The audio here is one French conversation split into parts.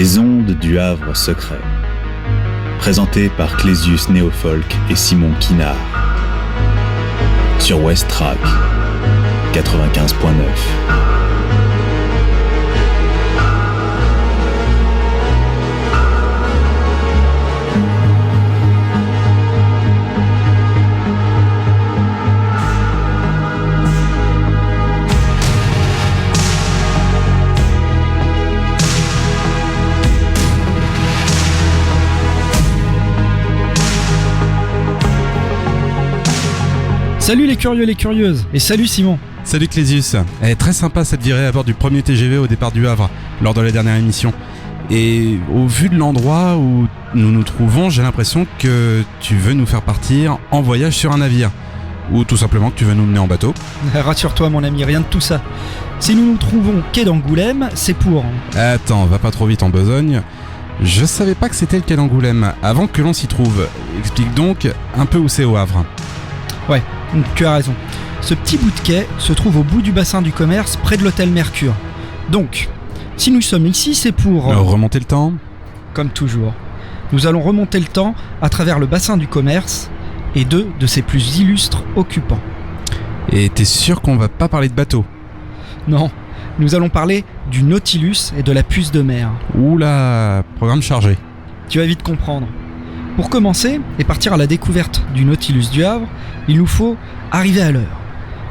Les ondes du Havre secret. Présenté par Clésius Néofolk et Simon Kinard. Sur West Track 95.9. Salut les curieux, les curieuses, et salut Simon. Salut Clésius. Elle est très sympa cette virée à bord du premier TGV au départ du Havre, lors de la dernière émission. Et au vu de l'endroit où nous nous trouvons, j'ai l'impression que tu veux nous faire partir en voyage sur un navire. Ou tout simplement que tu veux nous mener en bateau. Rassure-toi mon ami, rien de tout ça. Si nous nous trouvons quai d'Angoulême, c'est pour... Attends, va pas trop vite en besogne. Je savais pas que c'était le quai d'Angoulême, avant que l'on s'y trouve. Explique donc un peu où c'est au Havre. Ouais, tu as raison. Ce petit bout de quai se trouve au bout du bassin du commerce, près de l'hôtel Mercure. Donc, si nous sommes ici, c'est pour... remonter le temps ? Comme toujours. Nous allons remonter le temps à travers le bassin du commerce et deux de ses plus illustres occupants. Et t'es sûr qu'on va pas parler de bateau ? Non, nous allons parler du Nautilus et de la puce de mer. Oula, programme chargé. Tu vas vite comprendre. Pour commencer et partir à la découverte du Nautilus du Havre, il nous faut arriver à l'heure.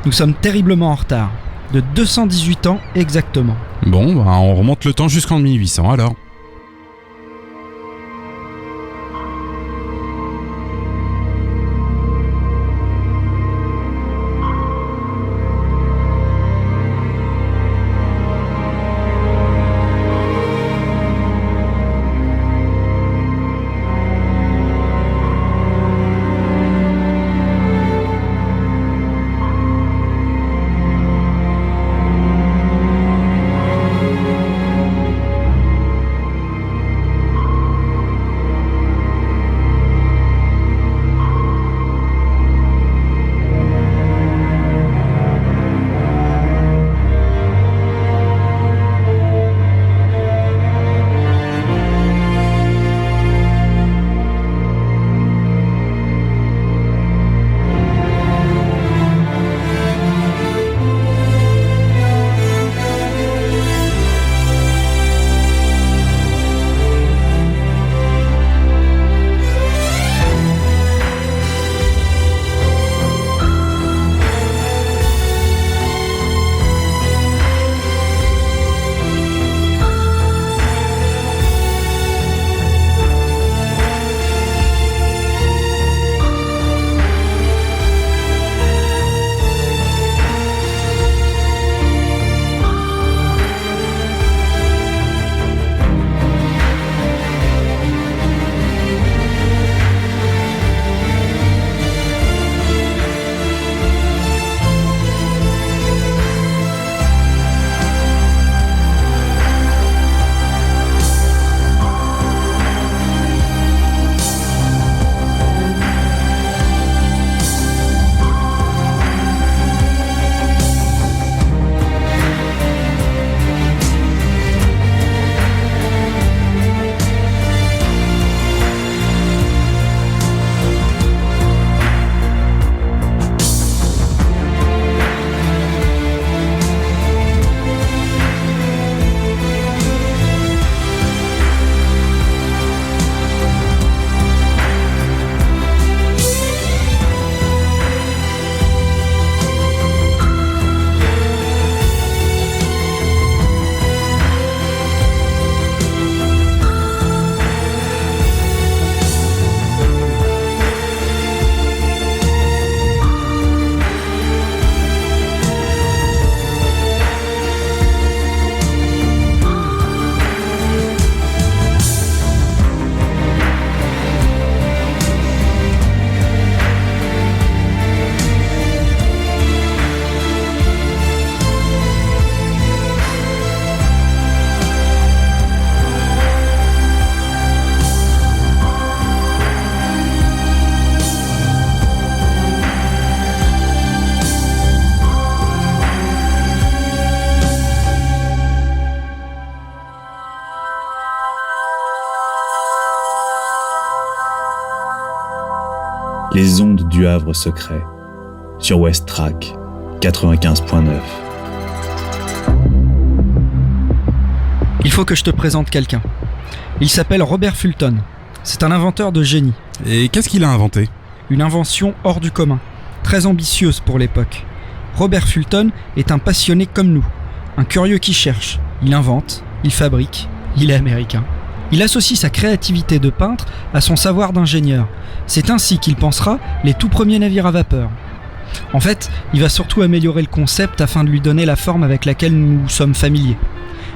Nous sommes terriblement en retard, de 218 ans exactement. Bon, bah on remonte le temps jusqu'en 1800 alors. Les ondes du Havre secret, sur West Track 95.9. Il faut que je te présente quelqu'un. Il s'appelle Robert Fulton. C'est un inventeur de génie. Et qu'est-ce qu'il a inventé ? Une invention hors du commun, très ambitieuse pour l'époque. Robert Fulton est un passionné comme nous, un curieux qui cherche. Il invente, il fabrique, il est américain. Il associe sa créativité de peintre à son savoir d'ingénieur. C'est ainsi qu'il pensera les tout premiers navires à vapeur. En fait, il va surtout améliorer le concept afin de lui donner la forme avec laquelle nous sommes familiers.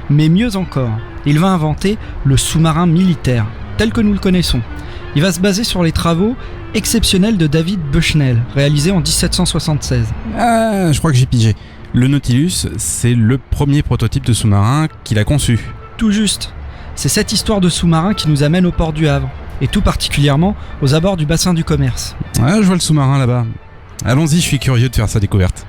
Mais mieux encore, il va inventer le sous-marin militaire, tel que nous le connaissons. Il va se baser sur les travaux exceptionnels de David Bushnell, réalisés en 1776. Ah, je crois que j'ai pigé. Le Nautilus, c'est le premier prototype de sous-marin qu'il a conçu. Tout juste. C'est cette histoire de sous-marin qui nous amène au port du Havre, et tout particulièrement aux abords du bassin du commerce. Ah, je vois le sous-marin là-bas. Allons-y, je suis curieux de faire sa découverte.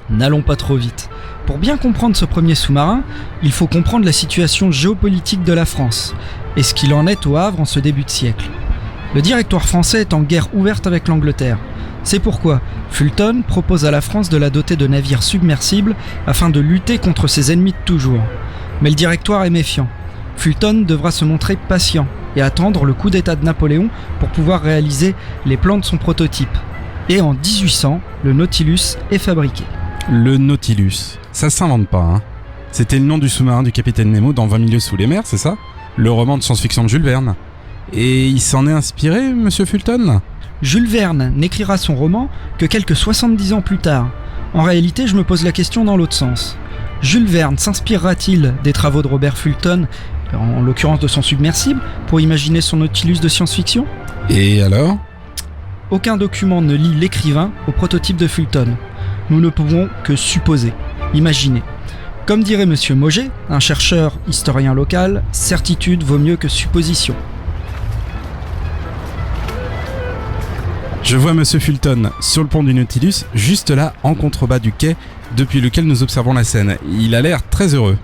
N'allons pas trop vite. Pour bien comprendre ce premier sous-marin, il faut comprendre la situation géopolitique de la France, et ce qu'il en est au Havre en ce début de siècle. Le Directoire français est en guerre ouverte avec l'Angleterre. C'est pourquoi Fulton propose à la France de la doter de navires submersibles afin de lutter contre ses ennemis de toujours. Mais le Directoire est méfiant. Fulton devra se montrer patient et attendre le coup d'état de Napoléon pour pouvoir réaliser les plans de son prototype. Et en 1800, le Nautilus est fabriqué. Le Nautilus, ça s'invente pas, hein. C'était le nom du sous-marin du capitaine Nemo dans 20 milieux sous les mers, c'est ça ? Le roman de science-fiction de Jules Verne. Et il s'en est inspiré, monsieur Fulton ? Jules Verne n'écrira son roman que quelques 70 ans plus tard. En réalité, je me pose la question dans l'autre sens. Jules Verne s'inspirera-t-il des travaux de Robert Fulton, en l'occurrence de son submersible, pour imaginer son Nautilus de science-fiction ? Et alors ? Aucun document ne lie l'écrivain au prototype de Fulton. Nous ne pouvons que supposer, imaginer. Comme dirait Monsieur Mauger, un chercheur historien local, certitude vaut mieux que supposition. Je vois monsieur Fulton sur le pont du Nautilus, juste là, en contrebas du quai, depuis lequel nous observons la scène. Il a l'air très heureux.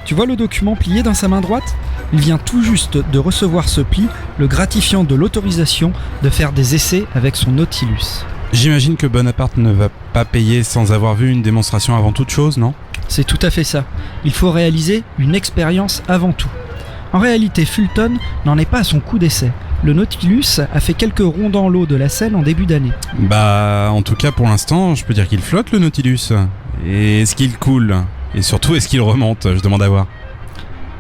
Tu vois le document plié dans sa main droite ? Il vient tout juste de recevoir ce pli, le gratifiant de l'autorisation de faire des essais avec son Nautilus. J'imagine que Bonaparte ne va pas payer sans avoir vu une démonstration avant toute chose, non ? C'est tout à fait ça. Il faut réaliser une expérience avant tout. En réalité, Fulton n'en est pas à son coup d'essai. Le Nautilus a fait quelques ronds dans l'eau de la Seine en début d'année. Bah, en tout cas pour l'instant, je peux dire qu'il flotte le Nautilus. Et est-ce qu'il coule ? Et surtout, est-ce qu'il remonte ? Je demande à voir.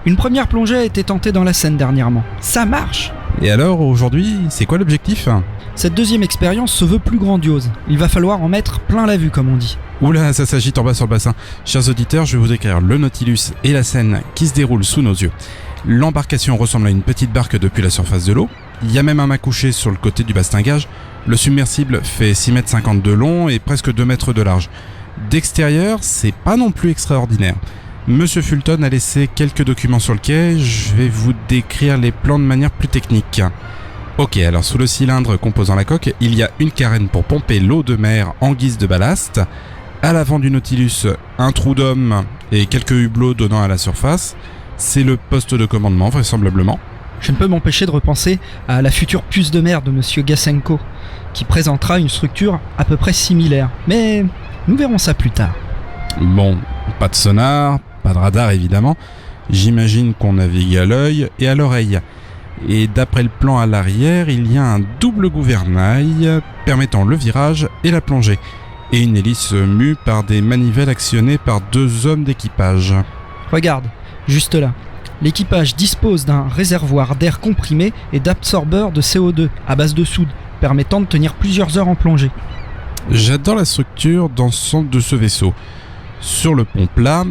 Une première plongée a été tentée dans la Seine dernièrement. Ça marche ! Et alors, aujourd'hui, c'est quoi l'objectif ? Cette deuxième expérience se veut plus grandiose. Il va falloir en mettre plein la vue, comme on dit. Oula, ça s'agite en bas sur le bassin. Chers auditeurs, je vais vous décrire le Nautilus et la Seine qui se déroulent sous nos yeux. L'embarcation ressemble à une petite barque depuis la surface de l'eau. Il y a même un mât couché sur le côté du bastingage. Le submersible fait 6,50 m de long et presque 2 mètres de large. D'extérieur, c'est pas non plus extraordinaire. Monsieur Fulton a laissé quelques documents sur le quai. Je vais vous décrire les plans de manière plus technique. Ok, alors sous le cylindre composant la coque, il y a une carène pour pomper l'eau de mer en guise de ballast. À l'avant du Nautilus, un trou d'homme et quelques hublots donnant à la surface. C'est le poste de commandement, vraisemblablement. Je ne peux m'empêcher de repenser à la future puce de mer de Monsieur Gassenko, qui présentera une structure à peu près similaire. Mais nous verrons ça plus tard. Bon, pas de sonar, pas de radar évidemment. J'imagine qu'on navigue à l'œil et à l'oreille. Et d'après le plan à l'arrière, il y a un double gouvernail permettant le virage et la plongée. Et une hélice mue par des manivelles actionnées par 2 hommes d'équipage. Regarde, juste là. L'équipage dispose d'un réservoir d'air comprimé et d'absorbeurs de CO2 à base de soude, permettant de tenir plusieurs heures en plongée. J'adore la structure d'ensemble de ce vaisseau. Sur le pont plat,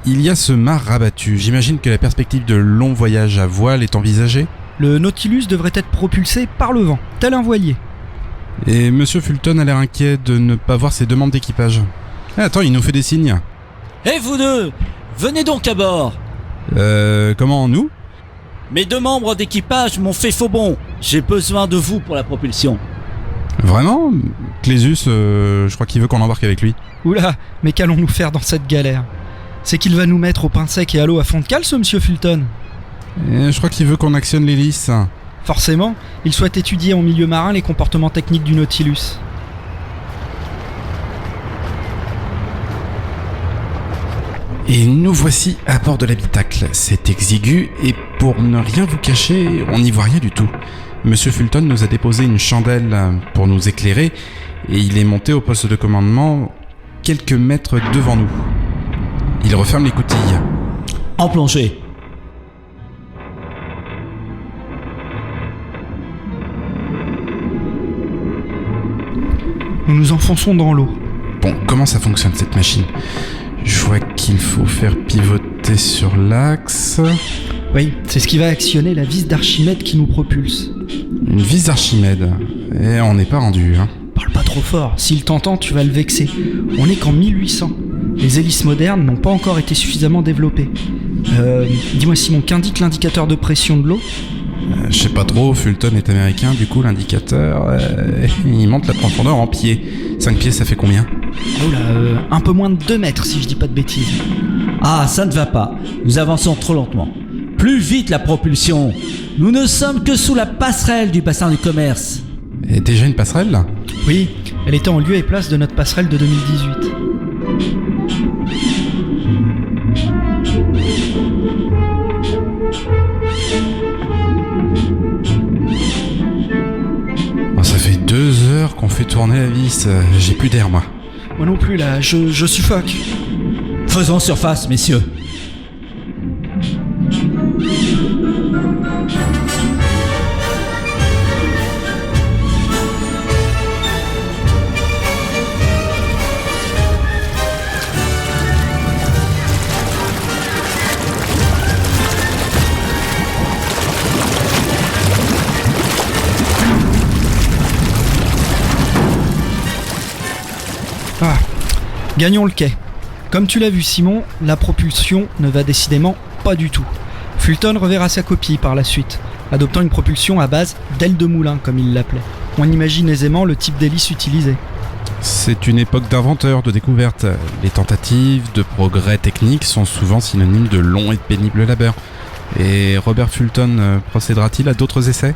il y a ce mât rabattu. J'imagine que la perspective de long voyage à voile est envisagée. Le Nautilus devrait être propulsé par le vent, tel un voilier. Et Monsieur Fulton a l'air inquiet de ne pas voir ses 2 membres d'équipage. Attends, il nous fait des signes. Eh vous deux, venez donc à bord. Comment, nous ? Mes 2 membres d'équipage m'ont fait faux bond. J'ai besoin de vous pour la propulsion. Vraiment ? Clésus, je crois qu'il veut qu'on embarque avec lui. Oula, mais qu'allons-nous faire dans cette galère ? C'est qu'il va nous mettre au pain sec et à l'eau à fond de cale, ce Monsieur Fulton ? Je crois qu'il veut qu'on actionne l'hélice. Forcément, il souhaite étudier en milieu marin les comportements techniques du Nautilus. Et nous voici à bord de l'habitacle. C'est exigu et pour ne rien vous cacher, on n'y voit rien du tout. Monsieur Fulton nous a déposé une chandelle pour nous éclairer et il est monté au poste de commandement quelques mètres devant nous. Il referme les coutilles. En plongée. Nous nous enfonçons dans l'eau. Bon, comment ça fonctionne cette machine ? Je vois qu'il faut faire pivoter sur l'axe. Oui, c'est ce qui va actionner la vis d'Archimède qui nous propulse. Une vis d'Archimède. Et on n'est pas rendu, hein. Parle pas trop fort, s'il t'entend, tu vas le vexer. On est qu'en 1800. Les hélices modernes n'ont pas encore été suffisamment développées. Dis-moi Simon, qu'indique l'indicateur de pression de l'eau ? Je sais pas trop, Fulton est américain, du coup l'indicateur, il monte la profondeur en pieds. 5 pieds, ça fait combien ? Oh là, un peu moins de 2 mètres si je dis pas de bêtises. Ah, ça ne va pas. Nous avançons trop lentement. Plus vite la propulsion. Nous ne sommes que sous la passerelle du bassin du commerce. Et déjà une passerelle là ? Oui, elle était en lieu et place de notre passerelle de 2018. Ça fait 2 heures qu'on fait tourner la vis, j'ai plus d'air moi. Moi non plus là, je suffoque. Faisons surface, messieurs. Ah, gagnons le quai. Comme tu l'as vu Simon, la propulsion ne va décidément pas du tout. Fulton reverra sa copie par la suite, adoptant une propulsion à base d'aile de moulin comme il l'appelait. On imagine aisément le type d'hélice utilisé. C'est une époque d'inventeurs, de découvertes. Les tentatives de progrès techniques sont souvent synonymes de longs et de pénibles labeurs. Et Robert Fulton procédera-t-il à d'autres essais ?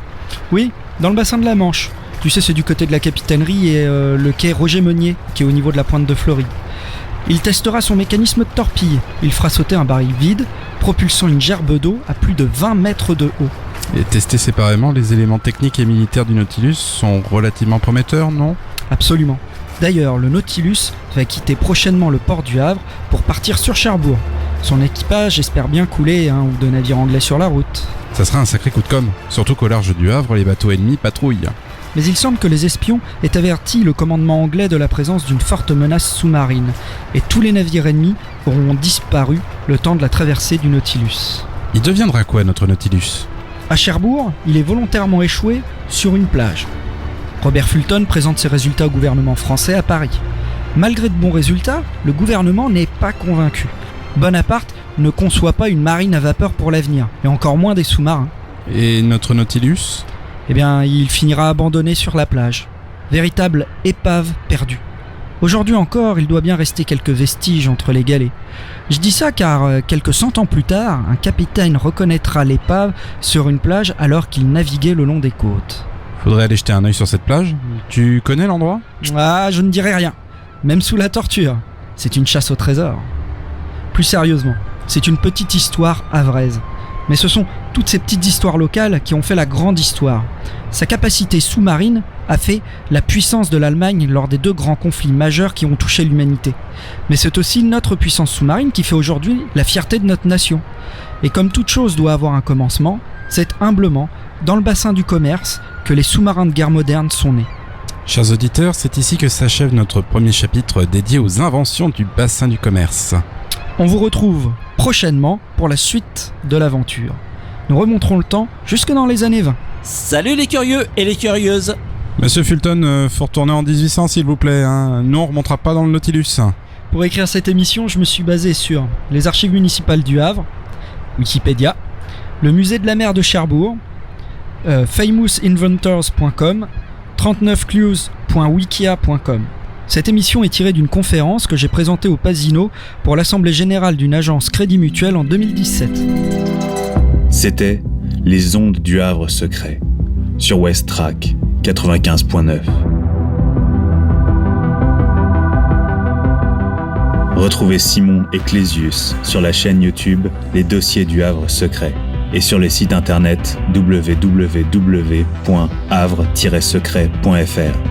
Oui, dans le bassin de la Manche. Tu sais, c'est du côté de la capitainerie et le quai Roger Meunier, qui est au niveau de la pointe de Floride. Il testera son mécanisme de torpille. Il fera sauter un baril vide, propulsant une gerbe d'eau à plus de 20 mètres de haut. Et testés séparément, les éléments techniques et militaires du Nautilus sont relativement prometteurs, non ? Absolument. D'ailleurs, le Nautilus va quitter prochainement le port du Havre pour partir sur Cherbourg. Son équipage espère bien couler un ou 2 navires anglais sur la route. Ça sera un sacré coup de com', surtout qu'au large du Havre, les bateaux ennemis patrouillent. Mais il semble que les espions aient averti le commandement anglais de la présence d'une forte menace sous-marine, et tous les navires ennemis auront disparu le temps de la traversée du Nautilus. Il deviendra quoi notre Nautilus ? À Cherbourg, il est volontairement échoué sur une plage. Robert Fulton présente ses résultats au gouvernement français à Paris. Malgré de bons résultats, le gouvernement n'est pas convaincu. Bonaparte ne conçoit pas une marine à vapeur pour l'avenir, et encore moins des sous-marins. Et notre Nautilus ? Eh bien, il finira abandonné sur la plage. Véritable épave perdue. Aujourd'hui encore, il doit bien rester quelques vestiges entre les galets. Je dis ça car, quelques 100 ans plus tard, un capitaine reconnaîtra l'épave sur une plage alors qu'il naviguait le long des côtes. Faudrait aller jeter un œil sur cette plage. Tu connais l'endroit ? Ah, je ne dirai rien. Même sous la torture. C'est une chasse au trésor. Plus sérieusement, c'est une petite histoire havraise. Mais ce sont toutes ces petites histoires locales qui ont fait la grande histoire. Sa capacité sous-marine a fait la puissance de l'Allemagne lors des 2 grands conflits majeurs qui ont touché l'humanité. Mais c'est aussi notre puissance sous-marine qui fait aujourd'hui la fierté de notre nation. Et comme toute chose doit avoir un commencement, c'est humblement, dans le bassin du commerce, que les sous-marins de guerre modernes sont nés. Chers auditeurs, c'est ici que s'achève notre premier chapitre dédié aux inventions du bassin du commerce. On vous retrouve prochainement pour la suite de l'aventure. Nous remonterons le temps jusque dans les années 20. Salut les curieux et les curieuses. Monsieur Fulton, faut retourner en 1800 s'il vous plaît, hein. Nous on remontera pas dans le Nautilus. Pour écrire cette émission, je me suis basé sur les archives municipales du Havre, Wikipédia, le musée de la mer de Cherbourg, famousinventors.com, 39clues.wikia.com. Cette émission est tirée d'une conférence que j'ai présentée au Pasino pour l'Assemblée Générale d'une agence Crédit Mutuel en 2017. C'était Les ondes du Havre secret, sur West Track 95.9. Retrouvez Simon et Clésius sur la chaîne YouTube Les Dossiers du Havre Secret et sur le site internet www.havre-secret.fr.